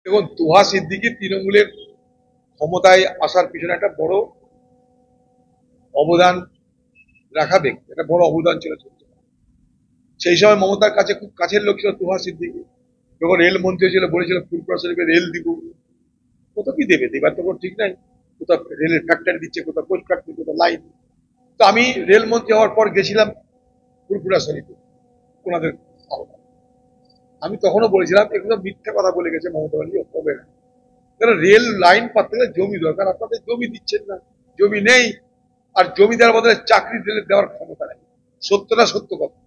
দেখুন, তুহা সিদ্দিকী তৃণমূলের ক্ষমতায় আসার পিছনে একটা বড় অবদান রাখা ব্যক্তি, একটা বড় অবদান ছিল। সেই সময় মমতার কাছে খুব কাছের লোক ছিল তুহা সিদ্দিকী। যখন রেল মন্ত্রী ছিল বলেছিল ফুলপুরা শরীফে রেল দিব, কোথাও কি দেবে, দেবার তো কোনো ঠিক নাই। কোথাও রেলের ফ্যাক্টরি দিচ্ছে, কোথাও কোচ ফ্যাক্টরি, কোথাও লাইন। তো আমি রেল মন্ত্রী হওয়ার পর গেছিলাম ফুলপুরা শরীফে ওনাদের। আমি তখনও বলেছিলাম এগুলো মিথ্যা কথা বলে গেছে মমতা ব্যানার্জি, হবে না। কারণ রেল লাইন পাততে গেলে জমি দরকার, আপনাদের জমি দিচ্ছেন না, জমি নেই। আর জমি দেওয়ার বদলে চাকরি দেওয়ার ক্ষমতা নেই। সত্যটা সত্য কথা।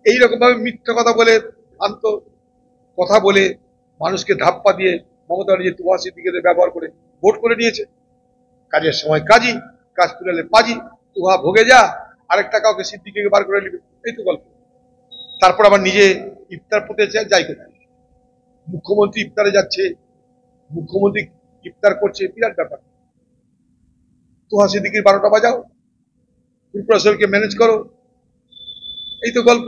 এইরকম ভাবে মিথ্যা কথা বলে, ভ্রান্ত কথা বলে, মানুষকে ধাপ্পা দিয়ে মমতা ব্যানার্জি তুহা সিদ্দিকীকে ব্যবহার করে ভোট করে নিয়েছে। কাজের সময় কাজী, কাজ তুলে পাজি, তুহা ভোগে যা, আরেকটা কাউকে সিদ্দিকীকে বার করে নেবে, এই তো গল্প। তারপর আবার নিজে ইফতার পড়তে চায়, যাই কোথায়। মুখ্যমন্ত্রী ইফতারে যাচ্ছে, মুখ্যমন্ত্রী ইফতার করছে, বিরাট ব্যাপার। তুহা সিদ্দিকীর 12টা বাজাও, ফুলপুরা শরীফকে ম্যানেজ করো, এই তো গল্প।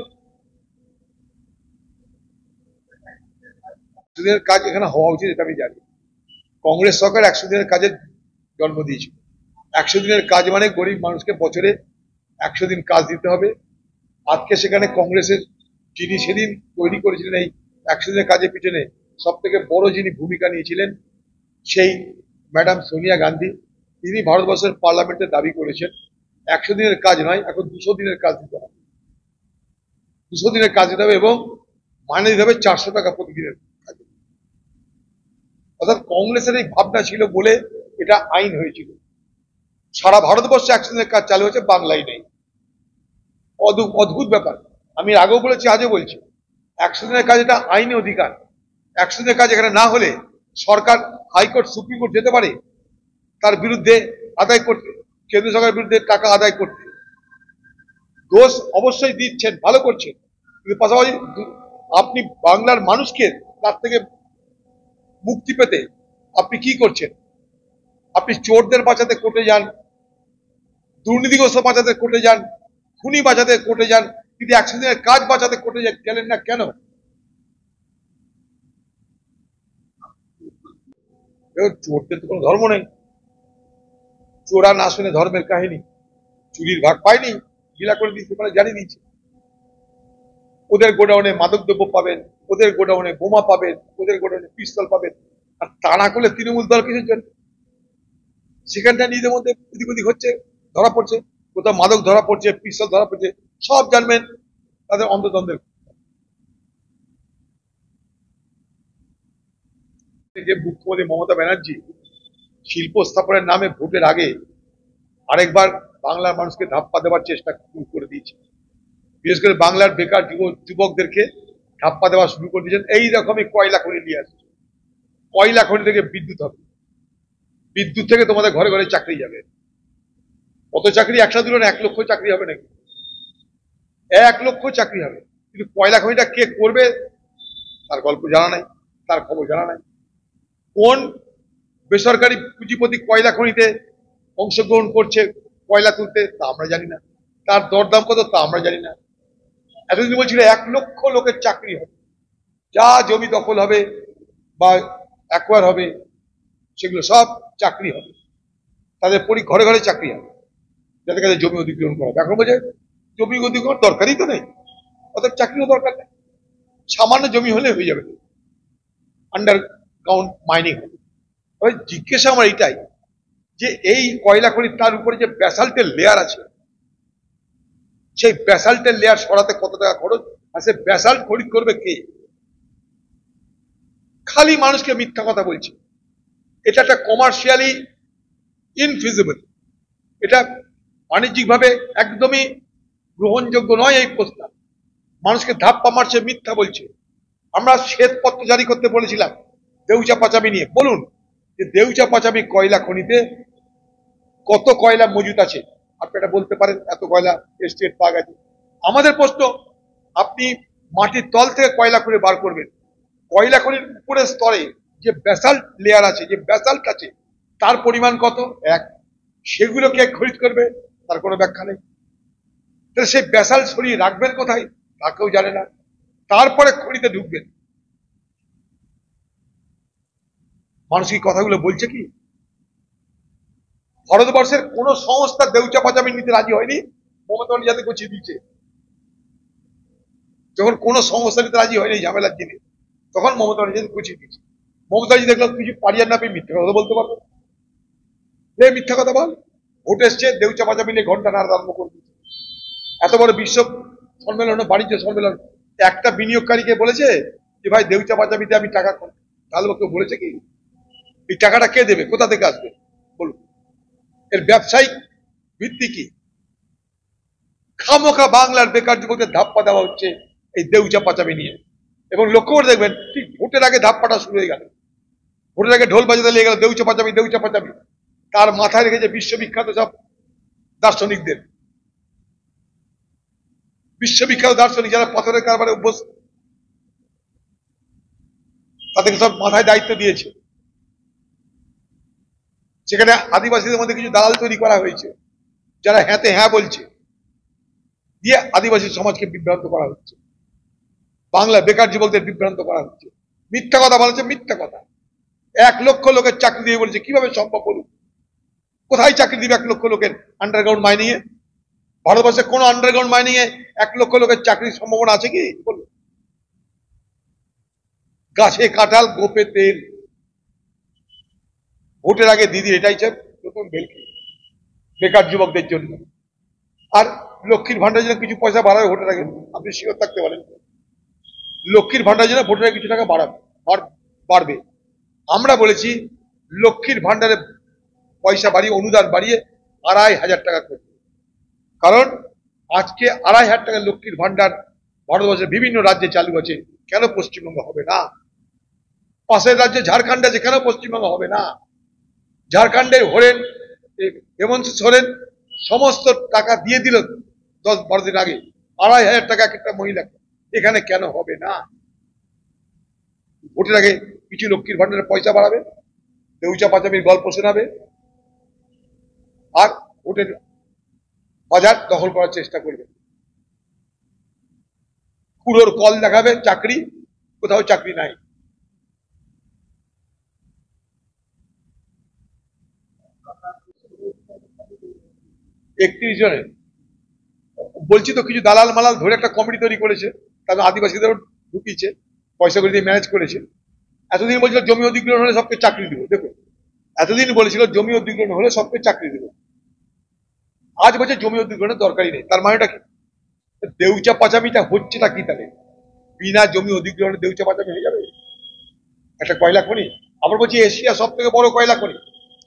দিনের কাজ এখানে হওয়া উচিত, এটা আমি জানি। কংগ্রেস সরকার 100 দিনের কাজের জন্ম দিয়েছিল। 100 দিনের কাজ মানে গরিব মানুষকে বছরে 100 দিন কাজ দিতে হবে। আজকে সেখানে কংগ্রেসের যিনি সেদিন তৈরি করেছিলেন এই 100 দিনের কাজের পিছনে সব থেকে বড় যিনি ভূমিকা নিয়েছিলেন, সেই ম্যাডাম সোনিয়া গান্ধী। তিনি ভারতবর্ষের পার্লামেন্টে দাবি করেছেন 100 দিনের কাজ নয়, এখন 200 দিনের কাজ দিতে হবে। 200 দিনের কাজ দিতে হবে এবং মাইনে দিতে হবে 400 টাকা প্রতিদিনের কাজে। অর্থাৎ কংগ্রেসের এই ভাবনা ছিল বলে এটা আইন হয়েছিল। সারা ভারতবর্ষে 100 দিনের কাজ চালু হয়েছে, বাংলায় নেই। অদ্ভুত ব্যাপার। আমি আগেও বলেছি, আজও বলছি, 100 দিনের কাজ এটা আইনি অধিকার। 100 দিনের কাজ এখানে না হলে সরকার, হাইকোর্ট, সুপ্রিম কোর্ট যেতে পারে তার বিরুদ্ধে আদায় করতে, কেন্দ্র সরকারের বিরুদ্ধে টাকা আদায় করতে। দোষ অবশ্যই দিচ্ছেন, ভালো করছেন, কিন্তু পাশাপাশি আপনি বাংলার মানুষকে তার থেকে মুক্তি পেতে আপনি কি করছেন? আপনি চোরদের বাঁচাতে কোর্টে যান, দুর্নীতিগ্রস্ত বাঁচাতে কোর্টে যান, খুনি বাঁচাতে কোর্টে যান, কিন্তু 100 দিনের কাজ বাঁচাতে কোর্টে গেলেন না কেন? চোরদের তো কোনো ধর্ম নেই। চোরা না শুনে ধর্মের কাহিনী, চুরির ভাগ পায়নি, লীলা করে দিচ্ছে, মানে জানিয়ে দিচ্ছে। ওদের গোডাউনে মাদকদ্রব্য পাবেন, ওদের গোডাউনে বোমা পাবেন, ওদের গোডাউনে পিস্তল পাবেন। আর তা না করলে তৃণমূল দল কিছুর জন্য সেখানটা নিজেদের মধ্যে এদিক ওদিক হচ্ছে, ধরা পড়ছে, কোথাও মাদক ধরা পড়ছে, পিস্তল ধরা পড়ছে, সব জানবেন তাদের অন্তদ্বন্দ্বের। যে মুখ্যমন্ত্রী মমতা ব্যানার্জি শিল্প স্থাপনের নামে ভোটের আগে আরেকবার বাংলার মানুষকে ধাপ্পা দেওয়ার চেষ্টা শুরু করে দিয়েছে। বিশেষ করে বাংলার বেকার যুবকদেরকে ধাপ্পা দেওয়া শুরু করে দিয়েছেন। এইরকমই কয়লা খনি নিয়ে আসছে। কয়লা খনি থেকে বিদ্যুৎ হবে, বিদ্যুৎ থেকে তোমাদের ঘরে ঘরে চাকরি যাবে। কত চাকরি একসাথে দিল না? 1 লক্ষ চাকরি হবে নাকি? 1 লক্ষ চাকরি হবে, কিন্তু কয়লা খনিটা কে করবে তার গল্প জানা নাই, তার খবর জানা নাই। কোন বেসরকারি পুঁজিপতি কয়লা খনিতে অংশগ্রহণ করছে কয়লা তুলতে তা আমরা জানি না, তার দরদাম কত তা আমরা জানি না। এতদিন বলছিল 1 লক্ষ লোকের চাকরি হবে, যা জমি দখল হবে বা অ্যাকোয়ার হবে সেগুলো সব চাকরি হবে, তাদের ঘরে ঘরে চাকরি হবে, যাদের কাছে জমি অধিগ্রহণ করা হবে। এখন বলছে জমি অধিগ্রহণ দরকারই তো নেই, অর্থাৎ চাকরিও দরকার নেই, সামান্য জমি হলে হয়ে যাবে, আন্ডারগ্রাউন্ড মাইনিং হবে। তবে জিজ্ঞাসা আমার এটাই যে এই কয়লা খনি তার উপরে যে ব্যাসাল্টের লেয়ার আছে, সেই ব্যাসাল্টের লেয়ার সরাতে কত টাকা খরচ, আর সে ব্যাসাল্ট খরিদ করবে কে? খালি মানুষকে মিথ্যা কথা বলছে। এটা একটা কমার্শিয়ালি ইনফিজিবল, এটা বাণিজ্যিকভাবে একদমই গ্রহণযোগ্য নয় এই প্রস্তাব। মানুষকে ধাপ্পা মারছে, মিথ্যা বলছে। আমরা শ্বেতপত্র জারি করতে বলেছিলাম দেউচা পাচামি নিয়ে। বলুন যে দেউচা পাচামি কয়লা খনিতে কত কয়লা মজুত আছে, আপনি এটা বলতে পারেন, এত কয়লা এস্টেট পাওয়া গেছে। আমাদের প্রশ্ন, আপনি মাটির তল থেকে কয়লা করে বার করবেন, কয়লা খনির উপরের স্তরে যে ব্যাসাল্ট লেয়ার আছে, যে ব্যাসাল্ট আছে, তার পরিমাণ কত? 1। সেগুলো কে খরিদ করবে তার কোনো ব্যাখ্যা নেই। তাহলে সেই ব্যাসাল্ট সরিয়ে রাখবেন কোথায় তা কেউ জানে না। তারপরে খনিতে ঢুকবেন, মানুষ কি কথাগুলো বলছে কি? ভারতবর্ষের কোন সংস্থা দেউচা পাচামি নিতে রাজি হয়নি, মমতা ব্যানার্জি যাতে গুছিয়ে দিচ্ছে। যখন কোন সংস্থা নিতে রাজি হয়নি ঝামেলার দিনে, তখন মমতা ব্যানার্জি গুছিয়ে দিচ্ছে। মমতা ব্যানার্জি দেখলাম কিছু পারিয়ার না পেয়ে মিথ্যা কথা বলতে পারবে, মিথ্যা কথা বল। ভোট এসছে, দেউচা পাচামি নিয়ে ঘন্টা নাড়া আরম্ভ করে দিচ্ছে। এত বড় বিশ্ব সম্মেলন, বাণিজ্য সম্মেলন, একটা বিনিয়োগকারীকে বলেছে যে ভাই দেউচা পাচামিতে আমি টাকা তাহলে কেউ বলেছে কি? এই টাকাটা কে দেবে, কোথা থেকে আসবে বলুন? এর ব্যবসায়িক ভিত্তি কি? খামোখা বাংলার বেকার যুবকদের ধাপ্পা দেওয়া হচ্ছে এই দেউচা পাচামি নিয়ে। এবং লক্ষ্য করে দেখবেন, ঠিক ভোটের আগে ধাপ্পাটা শুরু হয়ে গেল, ভোটের আগে ঢোল বাজাতে লেগে গেল দেউচা পাচামি দেউচা পাচামি। তার মাথায় রেখেছে বিশ্ববিখ্যাত সব দার্শনিকদের, বিশ্ববিখ্যাত দার্শনিক যারা পথরের কারবারে অভ্যস্ত, তাদেরকে সব মাথায় দায়িত্ব দিয়েছে। সেখানে আদিবাসীদের মধ্যে কিছু দালাল তৈরি করা হয়েছে, যারা হ্যাঁতে হ্যাঁ বলছে, দিয়ে আদিবাসী সমাজকে বিভ্রান্ত করা হচ্ছে, বাংলা বেকার যুবকদের বিভ্রান্ত করা হচ্ছে, মিথ্যা কথা বলেছে, মিথ্যা কথা। 1 লক্ষ লোকের চাকরি দিয়ে বলছে, কিভাবে সম্ভব বলুন? কোথায় চাকরি দিবে 1 লক্ষ লোকের আন্ডারগ্রাউন্ড মাইনিং এ? ভারতবর্ষে কোন আন্ডারগ্রাউন্ড মাইনিং এ 1 লক্ষ লোকের চাকরির সম্ভাবনা আছে কি বলুন? গাছে কাঁঠাল, গোপে তেল। ভোটের আগে দিদি এটাই চাই, নতুন ভেলকি বেকার যুবকদের জন্য। আর লক্ষ্মীর ভান্ডারের জন্য কিছু পয়সা বাড়াবে ভোটের আগে, আপনি শিওর থাকতে পারেন। লক্ষ্মীর ভান্ডারের জন্য ভোটের আগে কিছু টাকা বাড়বে। আমরা বলেছি লক্ষ্মীর ভান্ডারে পয়সা বাড়িয়ে, অনুদান বাড়িয়ে 2,500 টাকা করবে। কারণ আজকে 2,500 টাকা লক্ষ্মীর ভান্ডার ভারতবর্ষের বিভিন্ন রাজ্যে চালু আছে, কেন পশ্চিমবঙ্গ হবে না? পাশের রাজ্যে ঝাড়খণ্ড আছে, কেন পশ্চিমবঙ্গ হবে না? ঝাড়খণ্ডের হেমন্ত সোরেন সমস্ত টাকা দিয়ে দিল 10-12 দিন আগে, 2,500 টাকা একটা মহিলাকে, এখানে কেন হবে না? ভোটের আগে কিছু লক্ষ্মীর ভান্ডারের পয়সা বাড়াবে, দেউচা পাচামির গল্প শোনাবে, আর ভোটের বাজার দখল করার চেষ্টা করবে। কুড়োর কল দেখাবে, চাকরি কোথাও চাকরি নাই। একত্রিশ জনের বলছি তো, কিছু দালাল মালাল ধরে একটা কমিটি তৈরি করেছে, তাদের আদিবাসীদেরও ঢুকিয়েছে, পয়সা করে দিয়ে ম্যানেজ করেছে। এতদিন বলছিল জমি অধিগ্রহণ হলে সবকে চাকরি দেবো। দেখো, এতদিন বলেছিল জমি অধিগ্রহণ হলে সবকে চাকরি দেবো, আজ বলছে জমি অধিগ্রহণের দরকারই নেই। তার মানেটা কি? দেউচা পাচামিটা হচ্ছেটা কি তাহলে? বিনা জমি অধিগ্রহণে দেউচা পাচামি হয়ে যাবে একটা কয়লা খনি। আবার বলছি এশিয়া সব থেকে বড় কয়লা খনি,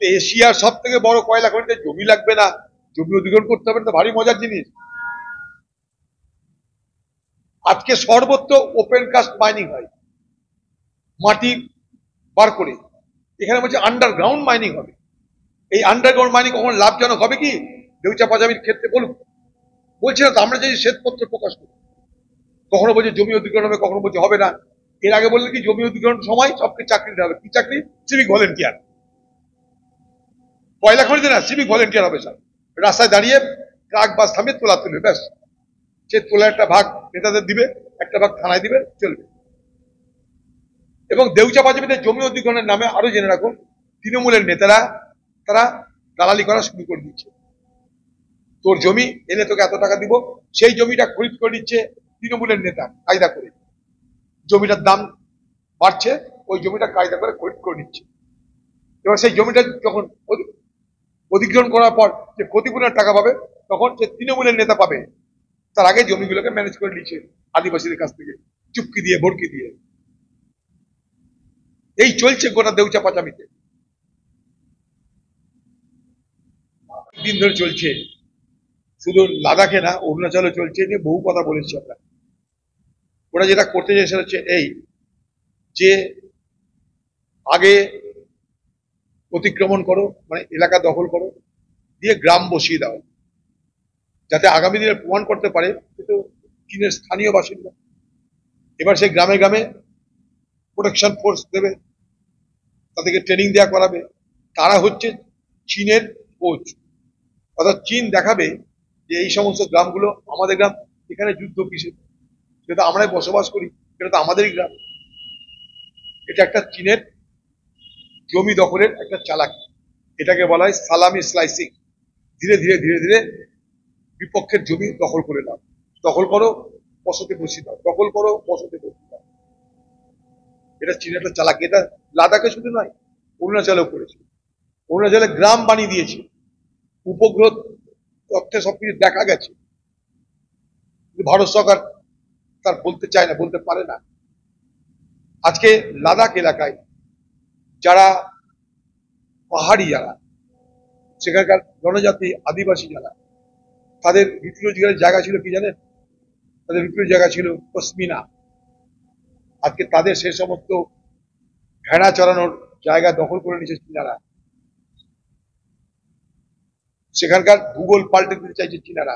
এশিয়ার সব থেকে বড় কয়লা খনিতে জমি লাগবে না, জমি অধিগ্রহণ করতে হবে, তো ভারী মজার জিনিস। আজকে সর্বত্র ওপেন কাস্ট মাইনিং হয়, মাটি বার করে। এখানে বলছে আন্ডারগ্রাউন্ড মাইনিং হবে। এই আন্ডারগ্রাউন্ড মাইনিং কখন লাভজনক হবে কি দেউচা পাচামির ক্ষেত্রে বলুন? বলছি না তো, আমরা যে শ্বেতপত্র প্রকাশ করি, কখনো বলছে জমি অধিগ্রহণ হবে, কখনো বলছে হবে না। এর আগে বললেন কি জমি অধিগ্রহণ সময় সবকে চাকরি দেওয়া হবে। কি চাকরি? Civic volunteer. কয়লা খনিতে না, সিভিক ভলেন্টিয়ার হবে স্যার। রাস্তায় দাঁড়িয়ে ট্রাক বাস থামিয়ে তোলা তুলবে, ব্যাস। সে তোলা একটা ভাগ নেতাদের দিবে, একটা ভাগ থানায় দিবে, চলবে। এবং দেউচা পাচামিদের জমি অধিগ্রহণের নামে আরো জেনে রাখুন, তৃণমূলের নেতারা তারা দালালি করা শুরু করে দিচ্ছে। তোর জমি এনে তোকে এত টাকা দিব, সেই জমিটা খরিদ করে নিচ্ছে তৃণমূলের নেতা কায়দা করে। জমিটার দাম বাড়ছে, ওই জমিটা কায়দা করে খরিদ করে নিচ্ছে। এবার সেই জমিটা যখন অধিগ্রহণ করার পর যে ক্ষতিপূরণের টাকা পাবে, তখন সে তৃণমূলের নেতা পাবে। তার আগে জমিগুলোকে ম্যানেজ করে নিচ্ছে আদিবাসীদের কাছ থেকে চুক্তি দিয়ে, ভর্কি দিয়ে। এই চলছে গোটা দেউচা পাচামিতে, দিন ধরে চলছে। শুধু লাদাখে না, অরুণাচলে চলছে, নিয়ে বহু কথা বলেছি আমরা। ওরা যেটা করতে চাই সেটা হচ্ছে এই, যে আগে অতিক্রমণ করো, মানে এলাকা দখল করো, দিয়ে গ্রাম বসিয়ে দাও, যাতে আগামী দিনে প্রমাণ করতে পারে কিন্তু চীনের স্থানীয় বাসিন্দা। এবার সেই গ্রামে গ্রামে প্রোটেকশন ফোর্স দেবে, তাদেরকে ট্রেনিং দেওয়া করাবে। তারা হচ্ছে চীনের কোচ, অর্থাৎ চীন দেখাবে যে এই সমস্ত গ্রামগুলো আমাদের গ্রাম, এখানে যুদ্ধ কিসে, সেটা আমরাই বসবাস করি, এটা তো আমাদেরই গ্রাম। এটা একটা চীনের জমি দখলের একটা চালাকি। এটাকে বলা হয় সালামি স্লাইসিং। ধীরে ধীরে ধীরে ধীরে বিপক্ষের জমি দখল করে নাও, দখল করো বসতি বসিয়ে দাও, দখল করো বসতি বসিয়ে দাও। এটা চীনের একটা চালাকি। এটা লাদাখে শুধু নয়, অরুণাচলেও করেছে। অরুণাচলে গ্রাম বানিয়ে দিয়েছে, উপগ্রহ তথ্যে সবকিছু দেখা গেছে। ভারত সরকার তার বলতে চায় না, বলতে পারে না। আজকে লাদাখ এলাকায় যারা পাহাড়ি, যারা সেখানকার জনজাতি আদিবাসী, যারা তাদের রুটি রোজগারের জায়গা ছিল কি জানেন? তাদের রুটি জায়গা ছিল পশমিনা। আজকে তাদের সে সমস্ত ভেড়া চড়ানোর জায়গা দখল করে নিয়েছে চীনারা। সেখানকার ভূগোল পাল্টে দিতে চাইছে চীনারা।